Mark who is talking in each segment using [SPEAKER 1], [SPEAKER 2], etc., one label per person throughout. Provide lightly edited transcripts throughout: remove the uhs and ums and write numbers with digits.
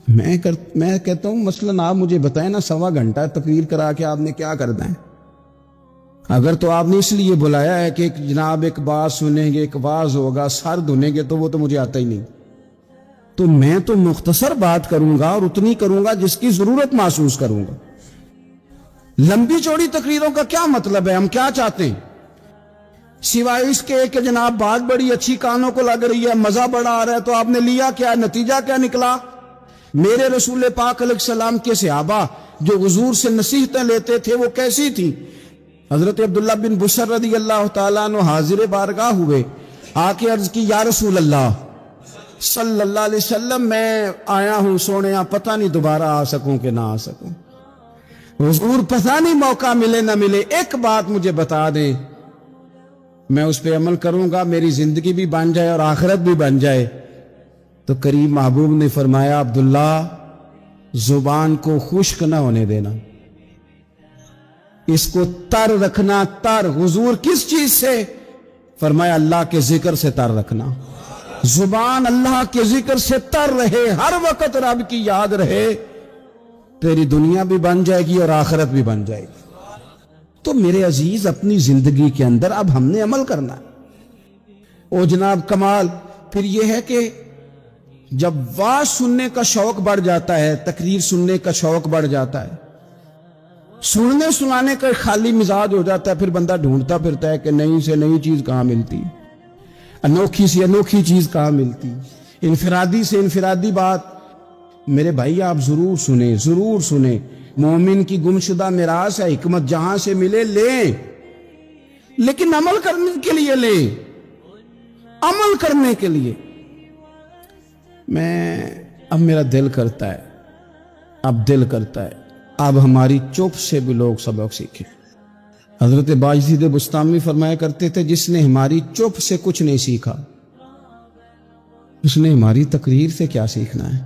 [SPEAKER 1] میں کہتا ہوں مثلاً آپ مجھے بتائیں نا 1.25 گھنٹہ تقریر کرا کے آپ نے کیا کرنا ہے؟ اگر تو آپ نے اس لیے بلایا ہے کہ جناب ایک بات سنیں گے، ایک واز ہوگا، سر دھنیں گے، تو وہ تو مجھے آتا ہی نہیں. تو میں تو مختصر بات کروں گا اور اتنی کروں گا جس کی ضرورت محسوس کروں گا. لمبی چوڑی تقریروں کا کیا مطلب ہے؟ ہم کیا چاہتے ہیں سوائے اس کے کہ جناب بات بڑی اچھی کانوں کو لگ رہی ہے، مزہ بڑا آ رہا ہے، تو آپ نے لیا کیا؟ نتیجہ کیا نکلا؟ میرے رسول پاک علیہ السلام کے صحابہ جو حضور سے نصیحتیں لیتے تھے وہ کیسی تھی؟ حضرت عبداللہ بن بشر رضی اللہ تعالیٰ عنہ حاضر بارگاہ ہوئے، آ کے عرض کی یا رسول اللہ صلی اللہ علیہ وسلم، میں آیا ہوں سونے، پتہ نہیں دوبارہ آ سکوں کہ نہ آ سکوں. حضور پتہ نہیں موقع ملے نہ ملے، ایک بات مجھے بتا دیں، میں اس پہ عمل کروں گا، میری زندگی بھی بن جائے اور آخرت بھی بن جائے. تو کریم محبوب نے فرمایا عبداللہ زبان کو خشک نہ ہونے دینا، اس کو تر رکھنا. تر حضور کس چیز سے؟ فرمایا اللہ کے ذکر سے تر رکھنا. زبان اللہ کے ذکر سے تر رہے، ہر وقت رب کی یاد رہے، تیری دنیا بھی بن جائے گی اور آخرت بھی بن جائے گی. تو میرے عزیز اپنی زندگی کے اندر اب ہم نے عمل کرنا ہے. او جناب کمال پھر یہ ہے کہ جب واز سننے کا شوق بڑھ جاتا ہے، تقریر سننے کا شوق بڑھ جاتا ہے، سننے سنانے کا خالی مزاج ہو جاتا ہے، پھر بندہ ڈھونڈتا پھرتا ہے کہ نئی سے نئی چیز کہاں ملتی، انوکھی سے انوکھی چیز کہاں ملتی، انفرادی سے انفرادی بات. میرے بھائی آپ ضرور سنیں، ضرور سنیں. مومن کی گمشدہ میراث ہے، حکمت جہاں سے ملے لیں، لیکن عمل کرنے کے لیے لیں، عمل کرنے کے لیے. اب میرا دل کرتا ہے اب ہماری چپ سے بھی لوگ سبق سیکھیں. حضرت باجدید بستامی فرمایا کرتے تھے جس نے ہماری چپ سے کچھ نہیں سیکھا اس نے ہماری تقریر سے کیا سیکھنا ہے.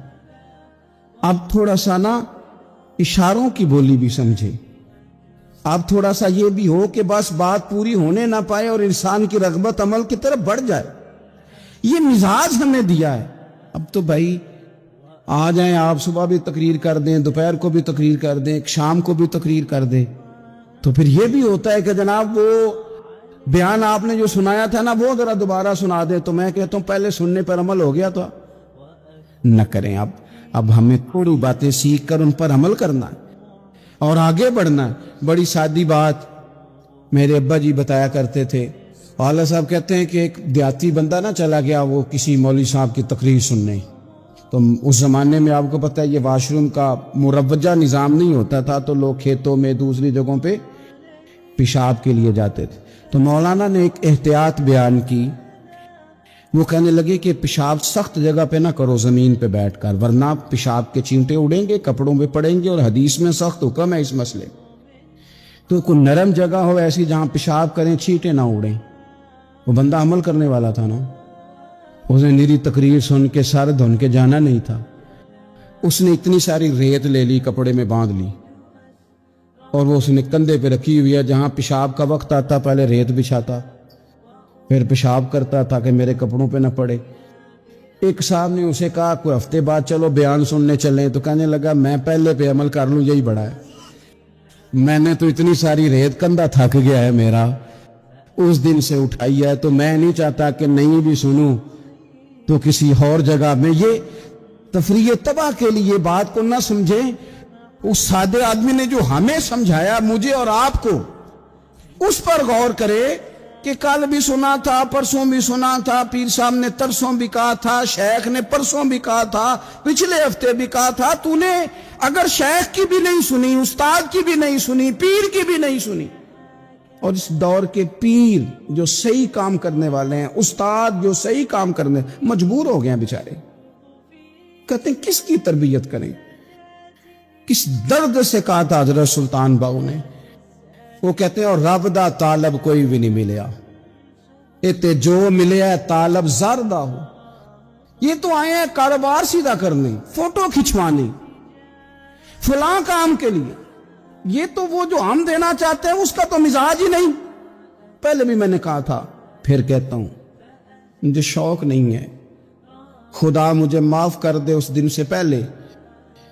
[SPEAKER 1] اب تھوڑا سا نا اشاروں کی بولی بھی سمجھے، اب تھوڑا سا یہ بھی ہو کہ بس بات پوری ہونے نہ پائے اور انسان کی رغبت عمل کی طرف بڑھ جائے. یہ مزاج ہمیں دیا ہے. اب تو بھائی آ جائیں آپ، صبح بھی تقریر کر دیں، دوپہر کو بھی تقریر کر دیں، شام کو بھی تقریر کر دیں، تو پھر یہ بھی ہوتا ہے کہ جناب وہ بیان آپ نے جو سنایا تھا نا وہ ذرا دوبارہ سنا دیں. تو میں کہتا ہوں پہلے سننے پر عمل ہو گیا تو نہ کریں. اب ہمیں تھوڑی باتیں سیکھ کر ان پر عمل کرنا ہے اور آگے بڑھنا ہے. بڑی سادی بات میرے ابا جی بتایا کرتے تھے. والد صاحب کہتے ہیں کہ ایک دیہاتی بندہ نہ چلا گیا وہ کسی مولوی صاحب کی تقریر سننے. تو اس زمانے میں آپ کو پتہ ہے یہ واش روم کا مروجہ نظام نہیں ہوتا تھا، تو لوگ کھیتوں میں دوسری جگہوں پہ پیشاب کے لیے جاتے تھے. تو مولانا نے ایک احتیاط بیان کی. وہ کہنے لگے کہ پیشاب سخت جگہ پہ نہ کرو، زمین پہ بیٹھ کر، ورنہ پیشاب کے چینٹے اڑیں گے، کپڑوں پہ پڑیں گے، اور حدیث میں سخت حکم ہے اس مسئلے. تو کوئی نرم جگہ ہو ایسی جہاں پیشاب کریں چینٹے نہ اڑیں. وہ بندہ عمل کرنے والا تھا نا، اس نے میری تقریر سن کے سر دھن کے جانا نہیں تھا. اس نے اتنی ساری ریت لے لی، کپڑے میں باندھ لی، اور وہ اس نے کندھے پہ رکھی ہوئی ہے. جہاں پیشاب کا وقت آتا پہلے ریت بچھاتا، پھر پیشاب کرتا تاکہ میرے کپڑوں پہ نہ پڑے. ایک صاحب نے اسے کہا کوئی ہفتے بعد چلو بیان سننے چلیں. تو کہنے لگا میں پہلے پہ عمل کر لوں، یہی بڑا ہے. میں نے تو اتنی ساری ریت، کندھا تھک گیا ہے میرا، اس دن سے اٹھائی ہے. تو میں نہیں چاہتا کہ نہیں بھی سنوں تو کسی اور جگہ میں. یہ تفریح تباہ کے لیے بات کو نہ سمجھیں. اس سادے آدمی نے جو ہمیں سمجھایا، مجھے اور آپ کو، اس پر غور کرے کہ کل بھی سنا تھا، پرسوں بھی سنا تھا، پیر صاحب نے ترسوں بھی کہا تھا، شیخ نے پرسوں بھی کہا تھا، پچھلے ہفتے بھی کہا تھا. تو نے اگر شیخ کی بھی نہیں سنی، استاد کی بھی نہیں سنی، پیر کی بھی نہیں سنی، اور اس دور کے پیر جو صحیح کام کرنے والے ہیں، استاد جو صحیح کام کرنے، مجبور ہو گئے ہیں بیچارے. کہتے ہیں کس کی تربیت کریں. کس درد سے کہا تھا حضرت سلطان باؤ نے. وہ کہتے ہیں اور رب دا طالب کوئی بھی نہیں ملیا، اتے جو ملیا طالب زردہ ہو. یہ تو آئے ہیں کاروبار سیدھا کرنے، فوٹو کھچوانے، فلاں کام کے لیے. یہ تو وہ جو ہم دینا چاہتے ہیں اس کا تو مزاج ہی نہیں. پہلے بھی میں نے کہا تھا، پھر کہتا ہوں، مجھے شوق نہیں ہے. خدا مجھے معاف کر دے اس دن سے پہلے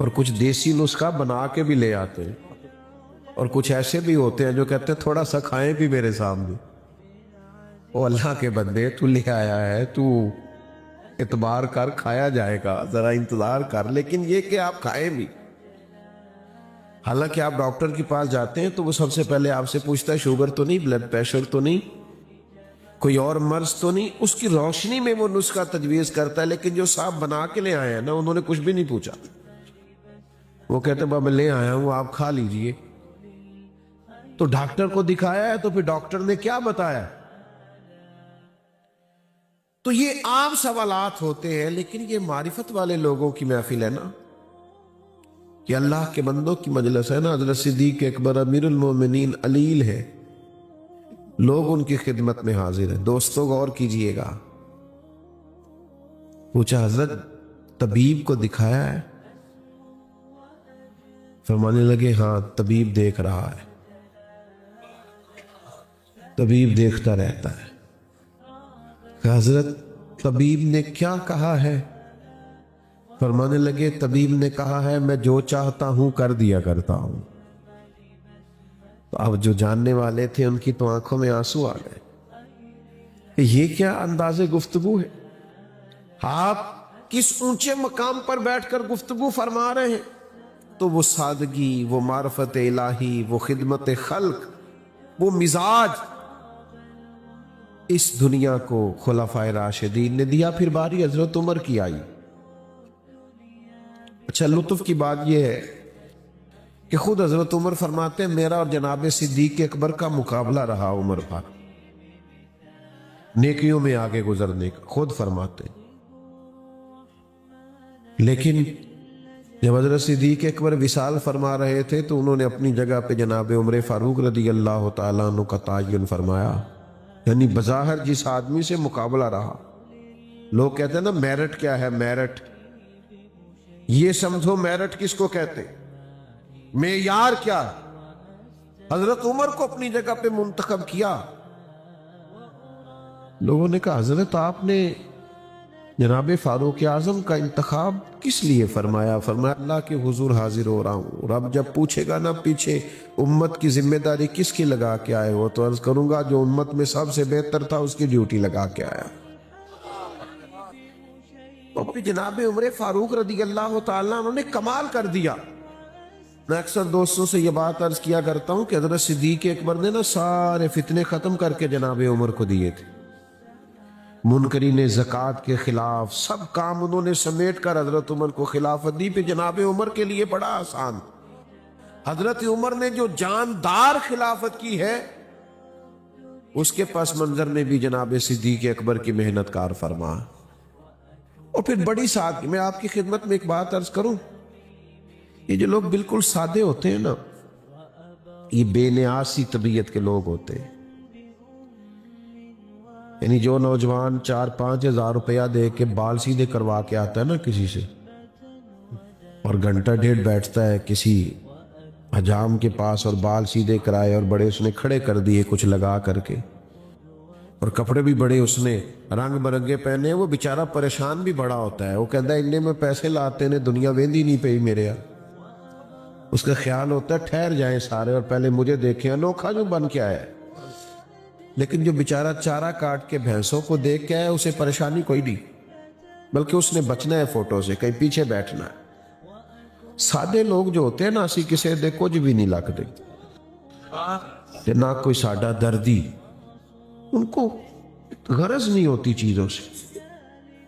[SPEAKER 2] اور کچھ دیسی نسخہ بنا کے بھی لے آتے ہیں، اور کچھ ایسے بھی ہوتے ہیں جو کہتے ہیں تھوڑا سا کھائیں بھی میرے سامنے۔ او اللہ کے بندے، تو لے آیا ہے، تو اعتبار کر، کھایا جائے گا، ذرا انتظار کر، لیکن یہ کہ آپ کھائیں بھی۔ حالانکہ آپ ڈاکٹر کے پاس جاتے ہیں تو وہ سب سے پہلے آپ سے پوچھتا ہے شوگر تو نہیں، بلڈ پریشر تو نہیں، کوئی اور مرض تو نہیں، اس کی روشنی میں وہ نسخہ تجویز کرتا ہے۔ لیکن جو صاحب بنا کے لے آئے ہیں نا، انہوں نے کچھ بھی نہیں پوچھا، وہ کہتے ہیں بابا لے آیا ہوں، آپ کھا لیجئے۔ تو ڈاکٹر کو دکھایا ہے تو پھر ڈاکٹر نے کیا بتایا؟ تو یہ عام سوالات ہوتے ہیں، لیکن یہ معرفت والے لوگوں کی محفل ہے نا، یہ اللہ کے بندوں کی مجلس ہے نا۔ حضرت صدیق اکبر امیر المومنین علیل ہے، لوگ ان کی خدمت میں حاضر ہیں۔ دوستوں غور کیجئے گا، پوچھا حضرت طبیب کو دکھایا ہے؟ فرمانے لگے ہاں طبیب دیکھ رہا ہے، طبیب دیکھتا رہتا ہے۔ کہ حضرت طبیب نے کیا کہا ہے؟ فرمانے لگے طبیب نے کہا ہے میں جو چاہتا ہوں کر دیا کرتا ہوں۔ تو اب جو جاننے والے تھے ان کی تو آنکھوں میں آنسو آ گئے کہ یہ کیا انداز گفتگو ہے؟ آپ کس اونچے مقام پر بیٹھ کر گفتگو فرما رہے ہیں؟ تو وہ سادگی، وہ معرفت الہی، وہ خدمت خلق، وہ مزاج اس دنیا کو خلفائے راشدین نے دیا۔ پھر باری حضرت عمر کی آئی۔ اچھا لطف کی بات یہ ہے کہ خود حضرت عمر فرماتے ہیں میرا اور جناب صدیق اکبر کا مقابلہ رہا عمر پر نیکیوں میں آگے گزرنے کا، خود فرماتے ہیں۔ لیکن جب حضرت صدیق اکبر وصال فرما رہے تھے تو انہوں نے اپنی جگہ پہ جناب عمر فاروق رضی اللہ تعالیٰ عنہ کا تعین فرمایا۔ یعنی بظاہر جس آدمی سے مقابلہ رہا، لوگ کہتے ہیں نا میرٹ کیا ہے، میرٹ، یہ سمجھو میرٹ کس کو کہتے ہیں، معیار کیا ہے؟ حضرت عمر کو اپنی جگہ پہ منتخب کیا۔ لوگوں نے کہا حضرت آپ نے جناب فاروق اعظم کا انتخاب کس لیے فرمایا؟ فرمایا اللہ کے حضور حاضر ہو رہا ہوں، رب جب پوچھے گا نا پیچھے امت کی ذمہ داری کس کی لگا کے آئے ہو، تو عرض کروں گا جو امت میں سب سے بہتر تھا اس کی ڈیوٹی لگا کے آیا۔ اور پھر جناب عمر فاروق رضی اللہ تعالیٰ انہوں نے کمال کر دیا۔ میں اکثر دوستوں سے یہ بات عرض کیا کرتا ہوں کہ حضرت صدیق اکبر نے نا سارے فتنے ختم کر کے جناب عمر کو دیے تھے۔ منکرین زکوٰۃ کے خلاف سب کام انہوں نے سمیٹ کر حضرت عمر کو خلافت دی۔ پہ جناب عمر کے لیے بڑا آسان، حضرت عمر نے جو جاندار خلافت کی ہے اس کے پس منظر میں بھی جناب صدیق اکبر کی محنت کار فرما۔ اور پھر بڑی سادگی، میں آپ کی خدمت میں ایک بات عرض کروں، یہ جو لوگ بالکل سادے ہوتے ہیں نا، یہ بے نیاز سی طبیعت کے لوگ ہوتے ہیں۔ یعنی جو نوجوان 4-5 ہزار روپیہ دے کے بال سیدھے کروا کے آتا ہے نا کسی سے، اور گھنٹہ ڈیڑھ بیٹھتا ہے کسی حجام کے پاس اور بال سیدھے کرائے اور بڑے اس نے کھڑے کر دیے کچھ لگا کر کے، اور کپڑے بھی بڑے اس نے رنگ برنگے پہنے، وہ بیچارہ پریشان بھی بڑا ہوتا ہے۔ وہ کہتا ہے انہیں میں پیسے لاتے نے دنیا ویندی نہیں پئی میرے یہاں۔ اس کا خیال ہوتا ہے ٹھہر جائیں سارے اور پہلے مجھے دیکھیں، انوکھا جو بن کے آیا ہے۔ لیکن جو بیچارہ چارہ کاٹ کے بھینسوں کو دیکھ کے آیا اسے پریشانی کوئی نہیں، بلکہ اس نے بچنا ہے فوٹو سے، کہیں پیچھے بیٹھنا ہے۔ سادے لوگ جو ہوتے ہیں نا، اسی کسے دے کچھ بھی نہیں لکھتے، نہ کوئی ساڈا دردی، ان کو غرض نہیں ہوتی چیزوں سے۔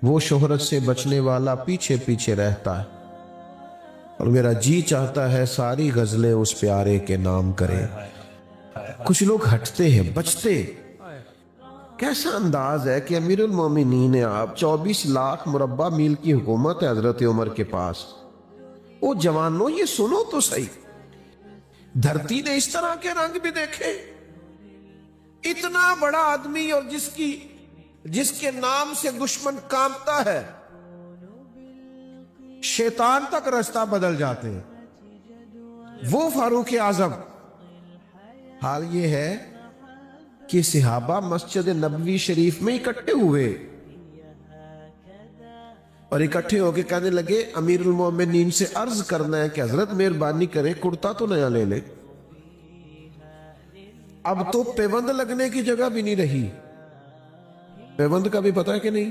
[SPEAKER 2] وہ شہرت سے بچنے والا پیچھے پیچھے رہتا ہے، اور میرا جی چاہتا ہے ساری غزلیں اس پیارے کے نام کرے۔ کچھ لوگ ہٹتے ہیں، بچتے۔ کیسا انداز ہے کہ امیر المومنین آپ 24 لاکھ مربع میل کی حکومت ہے حضرت عمر کے پاس۔ وہ جوانوں یہ سنو تو صحیح، دھرتی نے اس طرح کے رنگ بھی دیکھے؟ اتنا بڑا آدمی اور جس کے نام سے دشمن کانپتا ہے، شیطان تک رستہ بدل جاتے ہیں، وہ فاروق اعظم۔ حال یہ ہے کہ صحابہ مسجد نبوی شریف میں اکٹھے ہوئے، اور اکٹھے ہو کے کہنے لگے امیر المومنین سے عرض کرنا ہے کہ حضرت مہربانی کریں کرتا تو نیا لے لے، اب تو پیوند لگنے کی جگہ بھی نہیں رہی۔ پیوند کا بھی پتہ ہے کہ نہیں؟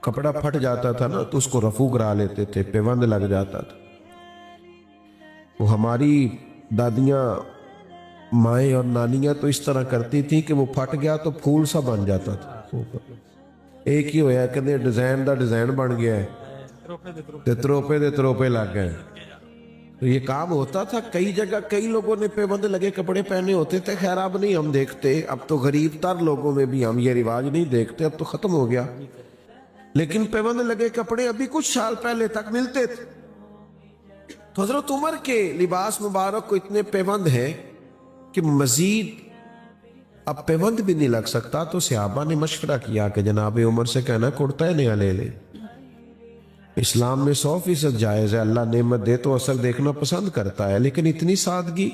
[SPEAKER 2] کپڑا پھٹ جاتا تھا نا تو اس کو رفو کرا لیتے تھے، پیوند لگ جاتا تھا۔ وہ ہماری دادیاں مائیں اور نانیاں تو اس طرح کرتی تھی کہ وہ پھٹ گیا تو پھول سا بن جاتا تھا، ایک ہی ہویا کہ ڈیزائن دا ڈیزائن بن گیا ہے تے تروپے دے تروپے لگ گئے۔ تو یہ کام ہوتا تھا کئی جگہ، کئی لوگوں نے پیوند لگے کپڑے پہنے ہوتے تھے۔ خیر اب نہیں ہم دیکھتے، اب تو غریب تر لوگوں میں بھی ہم یہ رواج نہیں دیکھتے، اب تو ختم ہو گیا، لیکن پیوند لگے کپڑے ابھی کچھ سال پہلے تک ملتے تھے۔ تو حضرت عمر کے لباس مبارک کو اتنے پیوند ہیں کہ مزید اب پیوند بھی نہیں لگ سکتا، تو صحابہ نے مشورہ کیا کہ جناب عمر سے کہنا کرتا ہے نیا لے لے۔ اسلام میں 100% جائز ہے، اللہ نعمت دے تو اثر دیکھنا پسند کرتا ہے، لیکن اتنی سادگی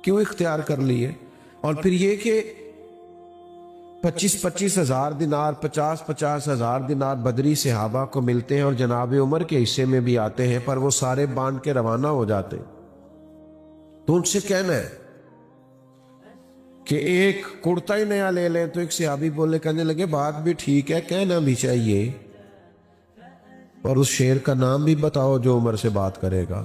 [SPEAKER 2] کیوں اختیار کر لی ہے؟ اور پھر یہ کہ 25 ہزار دینار، 50 ہزار دینار بدری صحابہ کو ملتے ہیں اور جناب عمر کے حصے میں بھی آتے ہیں، پر وہ سارے بانٹ کے روانہ ہو جاتے ہیں۔ تو ان سے کہنا ہے کہ ایک کرتا ہی نیا لے لیں، تو ایک صحابی بولے کہنے لگے بات بھی ٹھیک ہے، کہنا بھی چاہیے، اور اس شعر کا نام بھی بتاؤ جو عمر سے بات کرے گا۔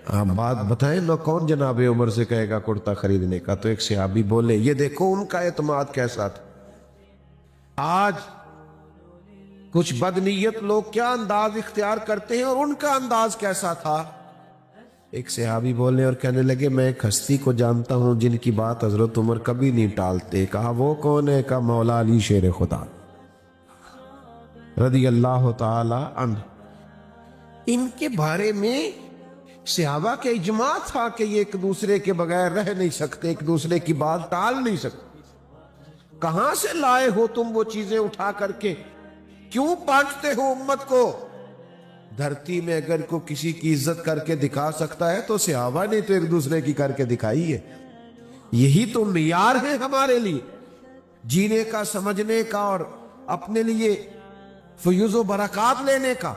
[SPEAKER 2] ہاں بات بتائیں نا، کون جناب عمر سے کہے گا کرتا خریدنے کا؟ تو ایک صحابی بولے، یہ دیکھو ان کا اعتماد کیسا تھا۔ آج کچھ بدنیت لوگ کیا انداز اختیار کرتے ہیں اور ان کا انداز کیسا تھا؟ ایک صحابی بولے اور کہنے لگے میں ایک ہستی کو جانتا ہوں جن کی بات حضرت عمر کبھی نہیں ٹالتے۔ کہا وہ کون ہے؟ کہا مولا علی شیر خدا رضی اللہ تعالی عنہ۔ ان کے بارے میں صحابہ کے اجماع تھا کہ یہ ایک دوسرے کے بغیر رہ نہیں سکتے، ایک دوسرے کی بات ٹال نہیں سکتے۔ کہاں سے لائے ہو تم وہ چیزیں اٹھا کر کے؟ کیوں بانٹتے ہو امت کو؟ دھرتی میں اگر کوئی کسی کی عزت کر کے دکھا سکتا ہے تو صحابہ نے تو ایک دوسرے کی کر کے دکھائی ہے۔ یہی تو معیار ہے ہمارے لیے جینے کا، سمجھنے کا، اور اپنے لیے فیوز و برکات لینے کا۔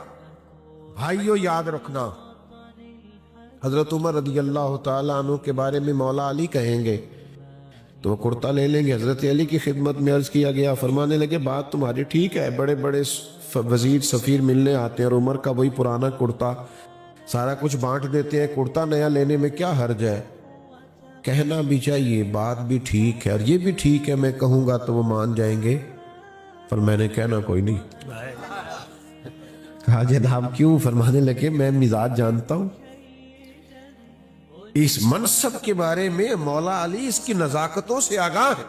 [SPEAKER 2] بھائیو یاد رکھنا، حضرت عمر رضی اللہ تعالیٰ عنہ کے بارے میں مولا علی کہیں گے تو وہ کرتا لے لیں گے۔ حضرت علی کی خدمت میں عرض کیا گیا، فرمانے لگے بات تمہاری ٹھیک ہے، بڑے بڑے وزیر سفیر ملنے آتے ہیں اور عمر کا وہی پرانا کرتا سارا کچھ بانٹ دیتے ہیں، کرتا نیا لینے میں کیا حرج ہے؟ کہنا بھی چاہیے، بات بھی ٹھیک ہے، اور یہ بھی ٹھیک ہے میں کہوں گا تو وہ مان جائیں گے، پر میں نے کہنا کوئی نہیں۔ کہا جناب کیوں؟ فرمانے لگے میں مزاج جانتا ہوں، اس منصب کے بارے میں مولا علی اس کی نزاکتوں سے آگاہ ہے۔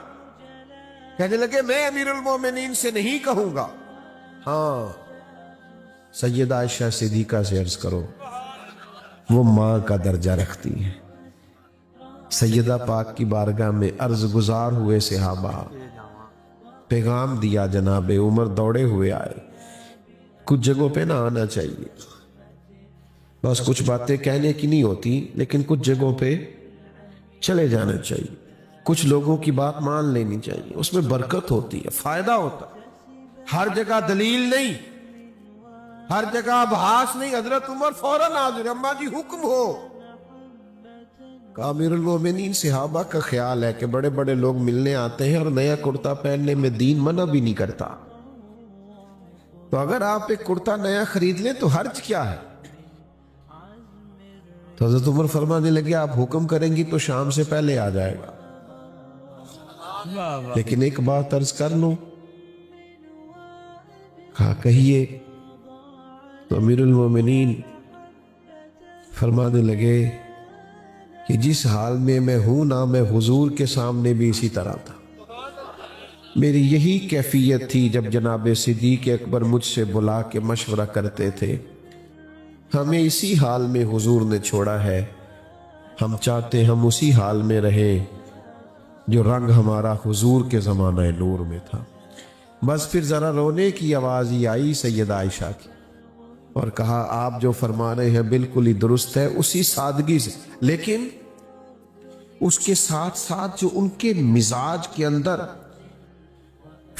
[SPEAKER 2] کہنے لگے میں امیر المومنین سے نہیں کہوں گا، ہاں سیدہ عائشہ صدیقہ سے عرض کرو، وہ ماں کا درجہ رکھتی ہیں۔ سیدہ پاک کی بارگاہ میں عرض گزار ہوئے صحابہ، پیغام دیا، جناب عمر دوڑے ہوئے آئے۔ کچھ جگہوں پہ نہ آنا چاہیے، بس کچھ باتیں کہنے کی نہیں ہوتی، لیکن کچھ جگہوں پہ چلے جانا چاہیے، کچھ لوگوں کی بات مان لینی چاہیے، اس میں برکت ہوتی ہے، فائدہ ہوتا ہے۔ ہر جگہ دلیل نہیں، ہر جگہ ابحاث نہیں۔ حضرت عمر فوراً حاضر، اماں جی حکم ہو۔ امیر المومنین صحابہ کا خیال ہے کہ بڑے بڑے لوگ ملنے آتے ہیں اور نیا کرتا پہننے میں دین منع بھی نہیں کرتا، تو اگر آپ ایک کرتا نیا خرید لیں تو حرج کیا ہے؟ تو حضرت عمر فرمانے لگے آپ حکم کریں گی تو شام سے پہلے آ جائے گا، لیکن ایک بات عرض کر لوں۔ کہا کہیے؟ تو امیر المومنین فرمانے لگے کہ جس حال میں میں ہوں نا، میں حضور کے سامنے بھی اسی طرح تھا، میری یہی کیفیت تھی جب جناب صدیق اکبر مجھ سے بلا کے مشورہ کرتے تھے۔ ہمیں اسی حال میں حضور نے چھوڑا ہے، ہم چاہتے ہم اسی حال میں رہیں جو رنگ ہمارا حضور کے زمانہ نور میں تھا۔ بس پھر ذرا رونے کی آواز ہی آئی سیدہ عائشہ کی، اور کہا آپ جو فرما رہے ہیں بالکل ہی درست ہے، اسی سادگی سے، لیکن اس کے ساتھ ساتھ جو ان کے مزاج کے اندر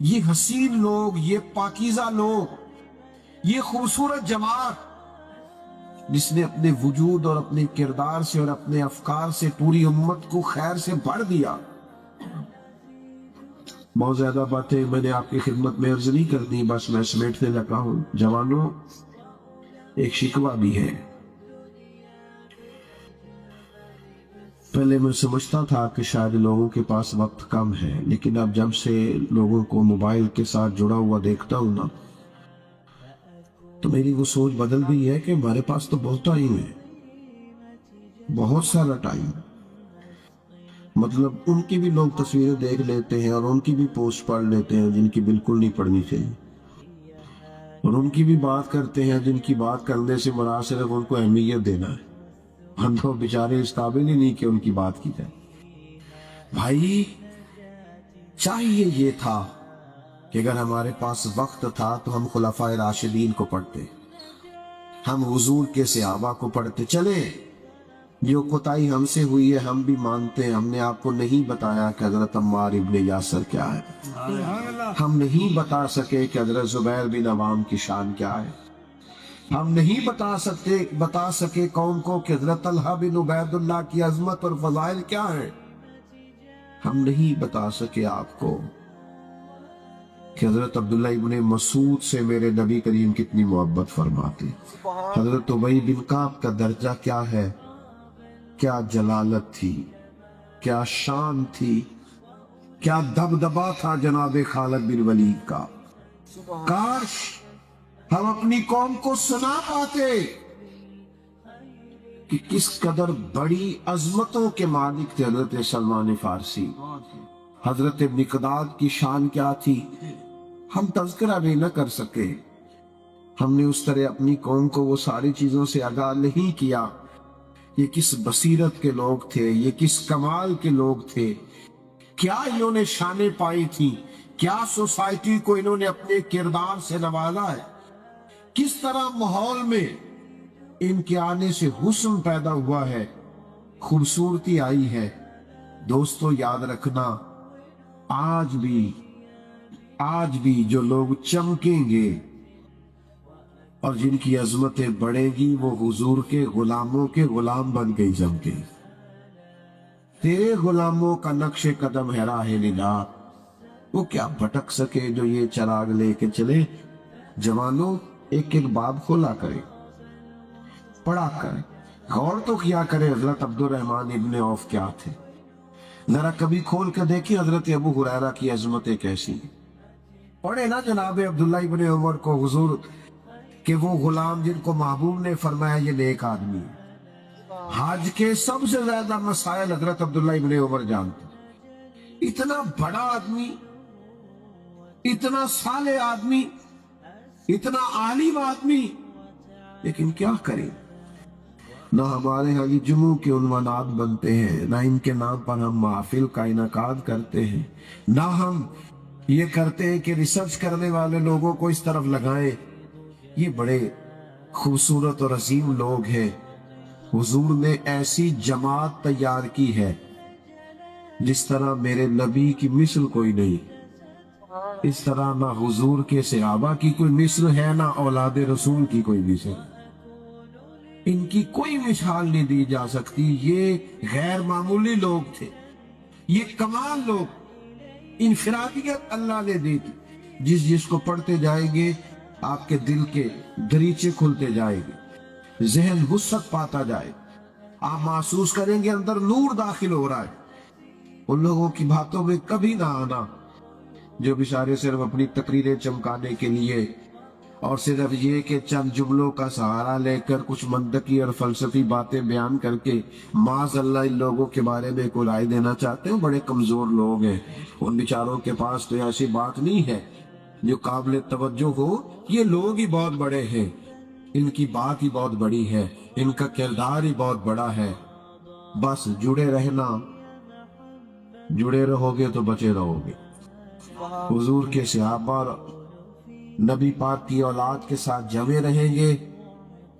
[SPEAKER 2] یہ حسین لوگ، یہ پاکیزہ لوگ، یہ خوبصورت جماعت جس نے اپنے وجود اور اپنے کردار سے اور اپنے افکار سے پوری امت کو خیر سے بھر دیا۔ بہت زیادہ باتیں میں نے آپ کی خدمت میں عرض نہیں کرنی، بس میں سمیٹنے لگا ہوں۔ جوانوں، ایک شکوہ بھی ہے۔ پہلے میں سمجھتا تھا کہ شاید لوگوں کے پاس وقت کم ہے، لیکن اب جب سے لوگوں کو موبائل کے ساتھ جڑا ہوا دیکھتا ہوں نا، تو میری وہ سوچ بدل گئی ہے کہ ہمارے پاس تو بہت ٹائم ہے، بہت سارا ٹائم۔ مطلب ان کی بھی لوگ تصویریں دیکھ لیتے ہیں اور ان کی بھی پوسٹ پڑھ لیتے ہیں جن کی بالکل نہیں پڑھنی چاہیے، اور ان کی بھی بات کرتے ہیں جن کی بات کرنے سے مراد صرف ان کو اہمیت دینا ہے۔ ہم تو بیچارے اس قابل ہی نہیں کہ ان کی بات کی جائے۔ بھائی، چاہیے یہ تھا کہ اگر ہمارے پاس وقت تھا تو ہم خلفائے راشدین کو پڑھتے، ہم حضور کے صحابہ کو پڑھتے۔ چلے جو کوتاہی ہم سے ہوئی ہے ہم بھی مانتے ہیں۔ ہم نے آپ کو نہیں بتایا کہ حضرت عمار ابن یاسر کیا ہے، ہم نہیں بتا سکے کہ حضرت زبیر بن عوام کی شان کیا ہے، ہم نہیں بتا سکے قوم کو کہ حضرت طلحہ بن عبید اللہ کی عظمت اور فضائل کیا ہے، ہم نہیں بتا سکے آپ کو کہ حضرت عبداللہ ابن مسعود سے میرے نبی کریم کتنی محبت فرماتے، حضرت ابی بن کعب کا درجہ کیا ہے، کیا جلالت تھی، کیا شان تھی، کیا دبدبا تھا جناب خالد بن ولید کا۔ کاش ہم اپنی قوم کو سنا پاتے کہ کس قدر بڑی عظمتوں کے مالک تھے حضرت سلمان فارسی، حضرت مقداد کی شان کیا تھی، ہم تذکرہ بھی نہ کر سکے۔ ہم نے اس طرح اپنی قوم کو وہ ساری چیزوں سے آگاہ نہیں کیا۔ یہ کس بصیرت کے لوگ تھے، یہ کس کمال کے لوگ تھے، کیا انہوں نے شانیں پائی تھی، کیا سوسائٹی کو انہوں نے اپنے کردار سے نوازا ہے، کس طرح ماحول میں ان کے آنے سے حسن پیدا ہوا ہے، خوبصورتی آئی ہے۔ دوستو، یاد رکھنا، آج بھی جو لوگ چمکیں گے اور جن کی عظمتیں بڑھیں گی وہ حضور کے غلاموں کے غلام بن کے چمکیں۔ تیرے غلاموں کا نقش قدم ہے راہ نجات، وہ کیا بھٹک سکے جو یہ چراغ لے کے چلے۔ جوانوں، ایک ایک باب کھولا کرے، پڑھا کرے، غور تو کیا کرے حضرت عبد الرحمن ابن عوف کیا تھے۔ ذرا کبھی کھول کے دیکھیں حضرت ابو ہریرہ کی عظمتیں کیسی ہیں۔ پڑھے نا جناب عبداللہ ابن عمر کو حضور کہ وہ غلام جن کو محبوب نے فرمایا یہ نیک آدمی ہے۔ حج کے سب سے زیادہ مسائل حضرت عبداللہ ابن عمر جانتے۔ اتنا بڑا آدمی، اتنا صالح آدمی، اتنا عالم آدمی، لیکن کیا کریں، نہ ہمارے ہاں جمعوں کے عنوانات بنتے ہیں، نہ ان کے نام پر ہم محافل کا انعقاد کرتے ہیں، نہ ہم یہ کرتے ہیں کہ ریسرچ کرنے والے لوگوں کو اس طرف لگائیں۔ یہ بڑے خوبصورت اور عظیم لوگ ہیں۔ حضور نے ایسی جماعت تیار کی ہے جس طرح میرے نبی کی مثل کوئی نہیں، اس طرح نہ حضور کے صحابہ کی کوئی مثل ہے، نہ اولاد رسول کی کوئی مثل، ان کی کوئی مثال نہیں دی جا سکتی۔ یہ غیر معمولی لوگ تھے، یہ کمال لوگ، انفرادیت اللہ نے دی تھی۔ جس کو پڑھتے جائیں گے آپ کے دل کے دریچے کھلتے جائیں گے، ذہن وسعت پاتا جائے، آپ محسوس کریں گے اندر نور داخل ہو رہا ہے۔ ان لوگوں کی باتوں میں کبھی نہ آنا جو بیچارے صرف اپنی تقریریں چمکانے کے لیے اور صرف یہ کہ چند جملوں کا سہارا لے کر کچھ منطقی اور فلسفی باتیں بیان کر کے معاذ اللہ ان لوگوں کے بارے میں کوئی رائے دینا چاہتے ہیں۔ بڑے کمزور لوگ ہیں، ان بیچاروں کے پاس تو ایسی بات نہیں ہے جو قابل توجہ ہو۔ یہ لوگ ہی بہت بڑے ہیں، ان کی بات ہی بہت بڑی ہے، ان کا کردار ہی بہت بڑا ہے۔ بس جڑے رہنا، جڑے رہو گے تو بچے رہو گے۔ حضور کے صحابہ اور نبی پاک کی اولاد کے ساتھ جمے رہیں گے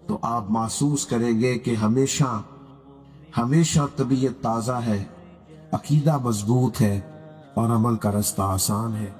[SPEAKER 2] تو آپ محسوس کریں گے کہ ہمیشہ طبیعت تازہ ہے، عقیدہ مضبوط ہے اور عمل کا رستہ آسان ہے۔